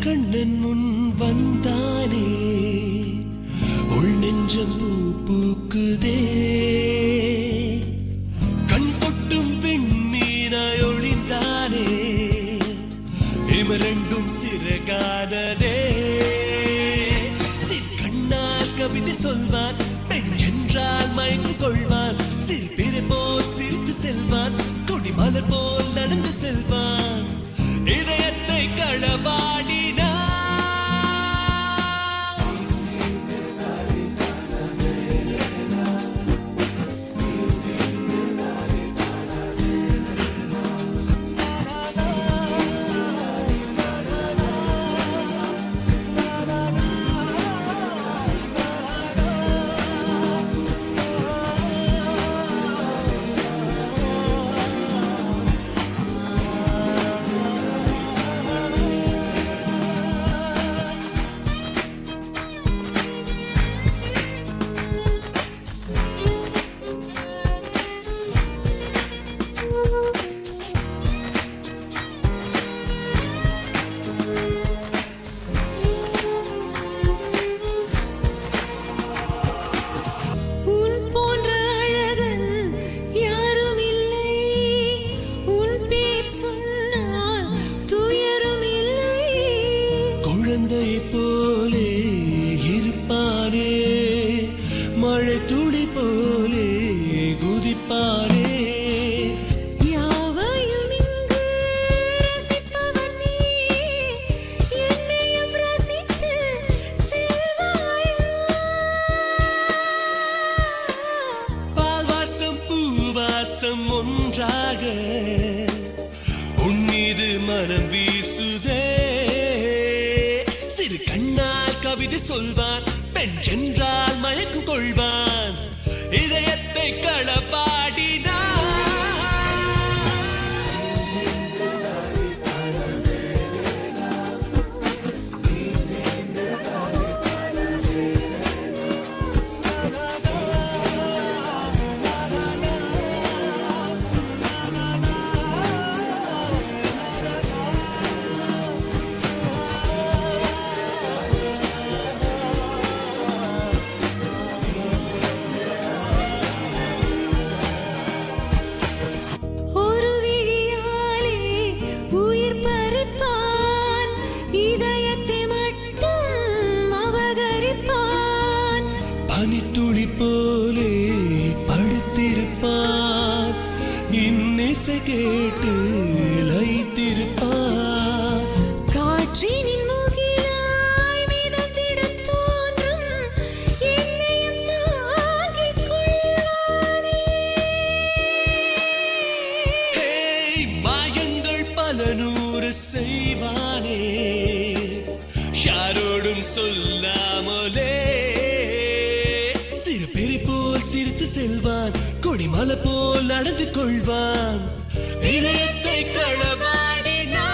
கண்ணன் முன் வந்தானே உள் நெஞ்சம் பூ பூக்குதே கண் கொட்டும் விண்மீனாய் ஒளிந்தானே இமரெண்டும் சிறகானதே சிறு கண்ணால் கவிதை சொல்வான் பெண் என்றால் மயங்கிக் கொள்வான் சிரிப்பிரை போல் சிரித்து செல்வான் கொடிமலர் போல் நடந்து செல்வான் இதயத்தை களவாடினான் குழந்தை போலே இருப்பானே மழை துளி போலே குதிப்பானே யாவையும் இங்கு ரசிப்பவன் நீ என்னையும் ரசித்து செல்வாயா பால்வாசம் பூவாசம் ஒன்றாக உன்மீது மனம் வீசுதே சிறு கண்ணால் கவிதை சொல்வான் பெண் என்றால் மயக்கம் கொள்வான் இதயத்தை களப்பாடினான் பனித்துளி போலே படுத்திருப்பான் இன்னிசை கேட்டு லயித்திருப்பான் காற்றினின் முகிலாய் மிதந்திடத் தோன்றும் என்னையும் தாங்கிக் கொள்வானே மாயங்கள் பல நூறு செய்வானே யாரோடும் சொல்லாமலே சிறு பெரி போல் சிரித்து செல்வான் கொடிமலை போல் நடந்து கொள்வான் இதயத்தை களவாடினான்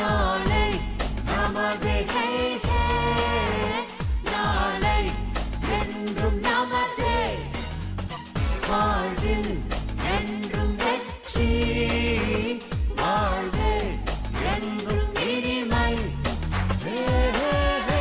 நாளை நமதே ஹே ஹே நாளை என்றும் நமதே வாழ்வில் என்றும் வெற்றி வாழ்வே என்றும் இனிமை ஹே ஹே ஹே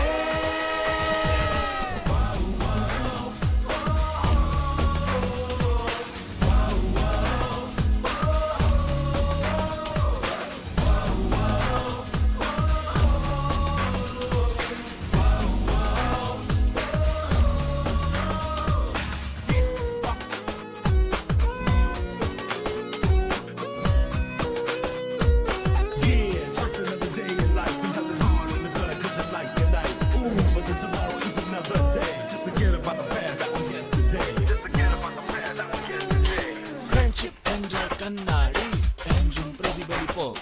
Yeah, just another day in life. Sometimes it's hard and it's gonna cut you like a knife. Ooh, but then tomorrow is another day. Just forget about the past, that was yesterday. Just forget about the past, that was yesterday. Friendship என்ற கண்ணாடி என்றும் பிரதிபலிப்போம்.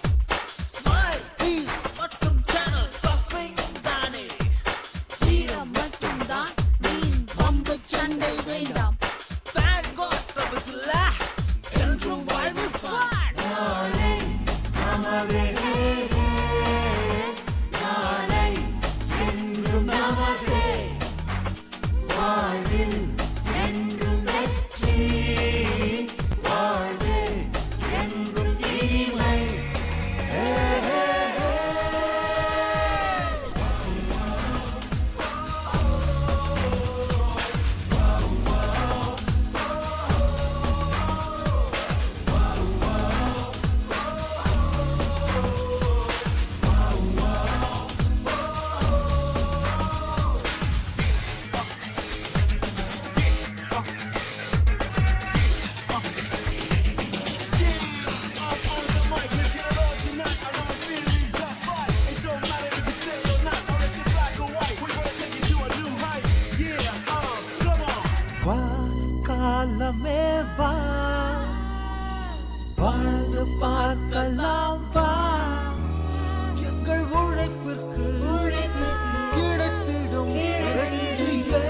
Smile, peace, மற்றும் channel surfing தானே. வீரம் மட்டும்தான் வீண் வம்பு சண்டை வேண்டாம் Thank God, troubles இல்ல. என்றும் வாழ்வு fun. நாளை நமதே ஹே ஹே நாளை என்றும் நமதே வாழ்வில் என்றும் வெற்றி வாழ்வே என்றும் இனிமை ஹே ஹே ஹே Up on the mic, let's get it on tonight. I know I'm feeling just right. It don't matter if it's day or night, or if it's black or white. We're gonna take it to a new height. Yeah, come on. வா காலமே வா வாழ்ந்து பார்க்கலாம் வா எங்கள் உழைப்பிற்கு கிடைத்திடும் வெற்றியே.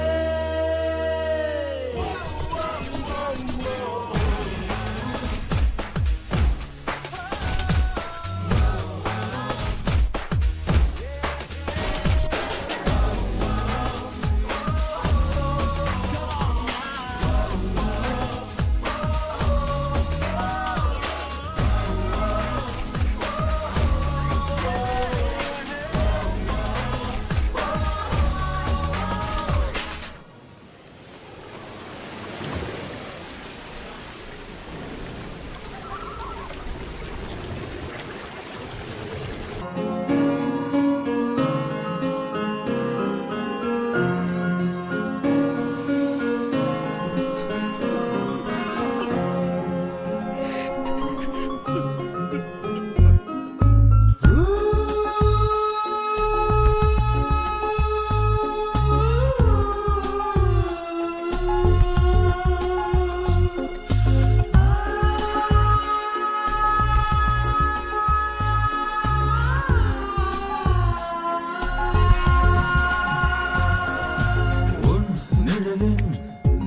உன் நிழலின்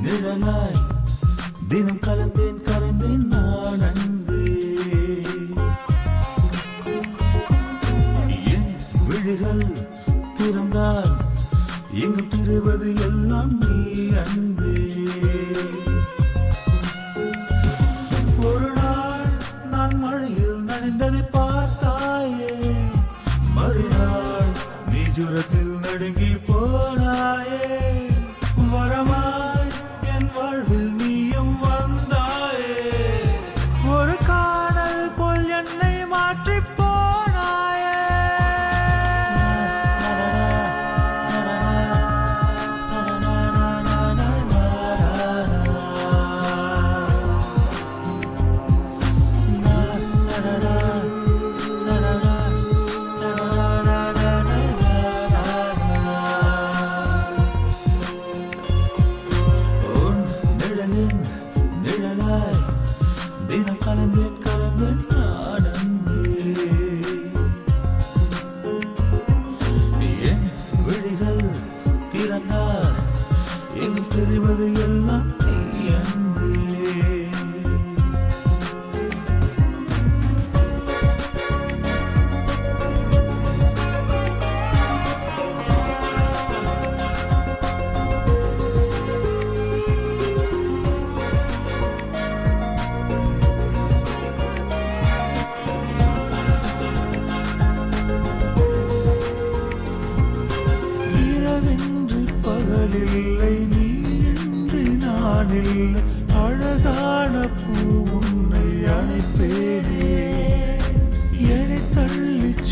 நிழலாய் தினம் கலந்தேன் கரைந்தேன் நான் அன்பே. என் விழிகள் திறந்தால் எங்கும் திரிவது எல்லாம் நீ அன்பே. ஒரு நாள் நான் மழையில் நனைந்ததை பார்த்தாயே, மறுநாள் நீ ஜுரத்தில் நடுங்கி போனாயே. வரமாய் என் வாழ்வில் நீயும் வந்தாயே, ஒரு காணல் போல் என்னை மாற்றி போனாயே.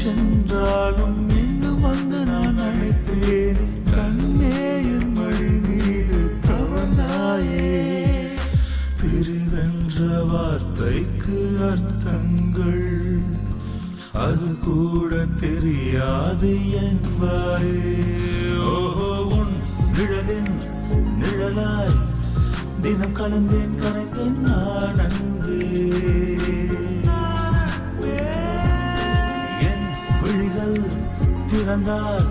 சென்றாலும் இன்னும் வந்து நான் அழைப்பேன் கண்ணே என் மடி மீது தவறாயே பிரிவென்ற வார்த்தைக்கு அர்த்தங்கள் அது கூட தெரியாது என்பாயே ஓஹோ உன் நிழலின் நிழலாய் தினம் கலந்தேன் கரைத்தேன் நான் அன்பே என் விழிகள் திறந்தால்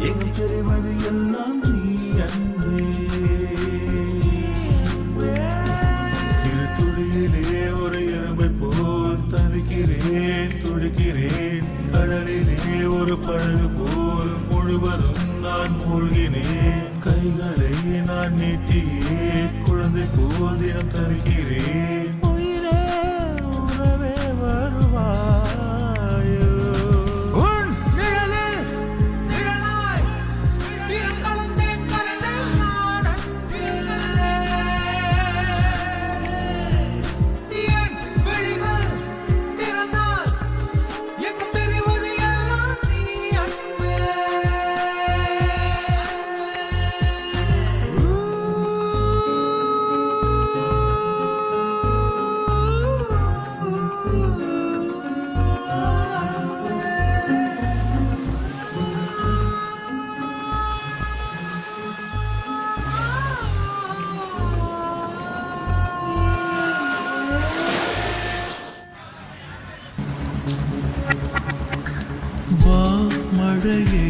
எங்கும் தெரிவது எல்லாம் நீ அன்பே சிறு துளியிலே ஒரு எறும்பை போல் தவிக்கிறேன் துடிக்கிறேன் கடலிலே ஒரு படகு போல் முழுவதும் நான் மூழ்கினேன் கைகளை நான் நீட்டியே குழந்தை போல் தினம் தவிக்கிறேன் உயிரே உறவே வருவாயோ உன் நிழலில் நிழலாய் தினம் கலந்தேன் கரைந்தேன் நான் அன்பே என் விழிகள் திறந்தால் எங்கும் தெரிவது எல்லாம் நீ அன்பே வா மழையே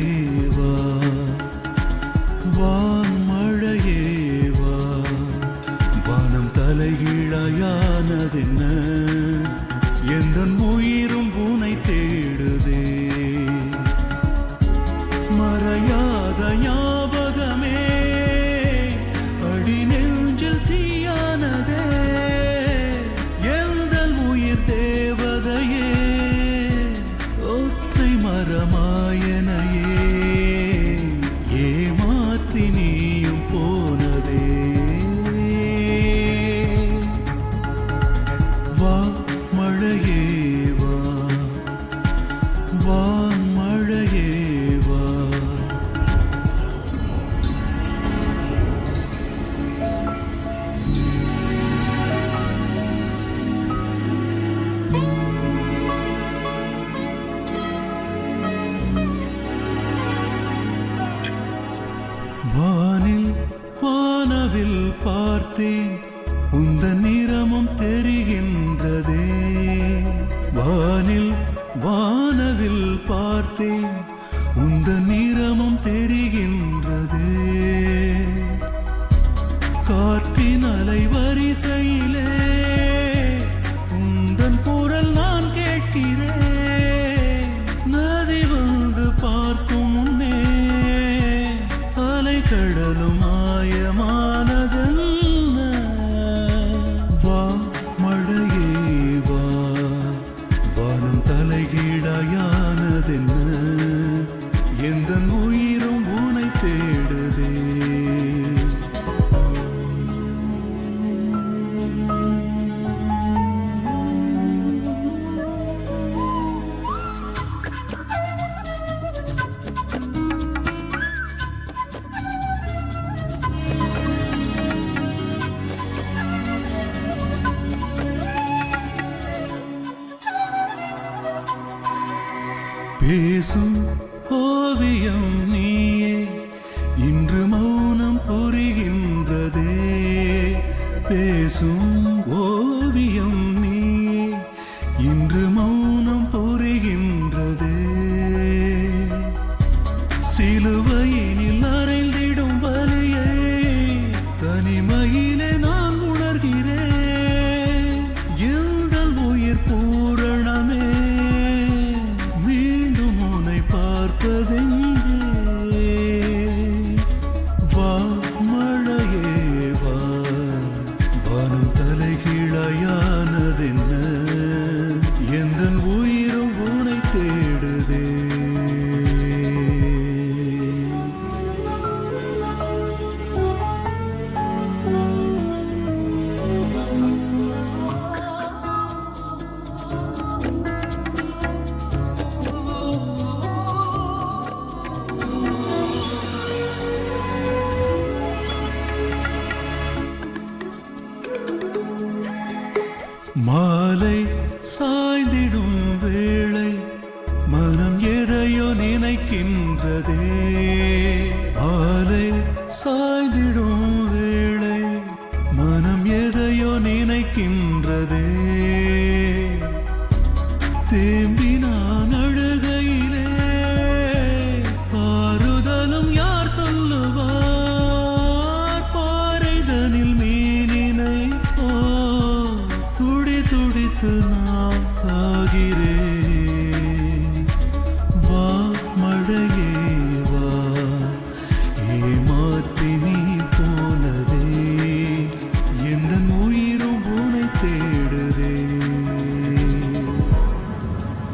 வா வான்மழையே வா வானம் தலைகீழாயானதென்ன எந்தன் உயிரும் உனை தேடுதே மறையாத ஞாபகமே அடி நெஞ்சில் தீயானதே எந்தன் உயிர் தேவதையே ஒற்றை மரமாயனையே ஏமாற்றி நீயும் போனதே வா மழையே வா வான்மழையே வா வானில் வானவில் பார்த்தேன் உந்தன் நிறமும் தெரிகின்றதே வானில் வானவில் பார்த்தேன் உந்தன் நிறமும் தெரிகின்றதே காற்றின் அலைவரிசையிலே உந்தன் குரல் நான் கேட்கிறேன் நதி வந்து பார்க்கும் முன்னே அலைக்கடலும் மாயமானதல்ல வா மழையே வா வானம் தலைகீழாயானதென்ன எந்தன் உயிரும் உனை தேடுதே பேசும் ஓவியம் நீயே இன்று மௌனம் புரிகின்றதே பேசும் ஓவியம் நீயே இன்று மௌனம் புரிகின்றதே சிலுவையினில் அறைந்திடும் வலியை தனிமையிலே நான் உணர்கிறேன் எந்தன் உயிர் பூரணமே மீண்டும் உன்னை பார்ப்பதெங்கே வா மழையே வா வானம் தலைகீழாயானதென்ன எந்தன் உயிரும் உன்னை தேடுதே நினைக்கின்றதே ஆலை சாய்ந்திடும்